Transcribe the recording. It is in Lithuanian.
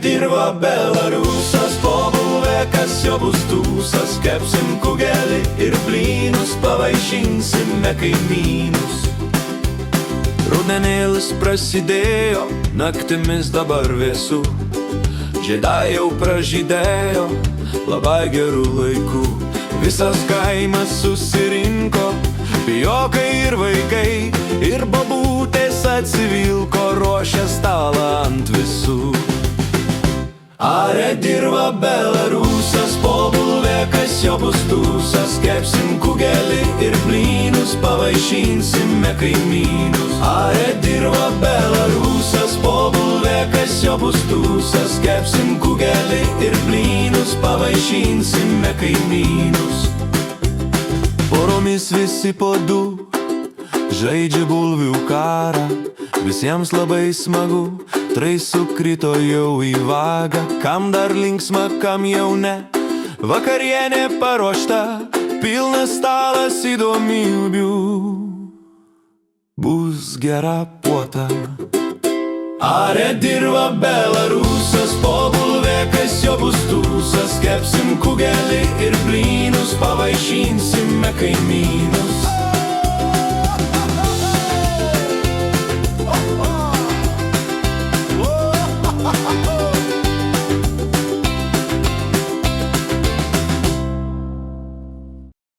dirva Belarusas, po bulvę, kas jo bus tūsas. Kepsim kugelį ir blynus, pavaišinsime kaimynus. Rudenėlis prasidėjo, naktimis dabar vėsu. Žiedai jau pražydėjo, labai gerų laikų. Visas kaimas susirinko, pijokai ir vaikai, ir bobutės atsivilko, ruošia stalą ant visų. Are dirva Belarusas, po bulvę, kas jo bus tūsas. Kepsim kugelį ir blynus, pavaišinsime kaimynus. Are dirva Belarusas, po bulvę, kas jo bus tūsas. Kepsim kugelį ir blynus, pavaišinsime kaimynus. Poromis visi po du žaidžia bulvių karą, visiems labai smagu. Trai sukrito jau į vagą, kam dar linksma, kam jau ne. Vakarienė paruošta, pilnas stalas įdomybių, bus gera puota. Are dirva Belarusas, po bulvę, kas jo bus tūsas. Kepsim kugelį ir blynus, pavaišinsime kaimynus.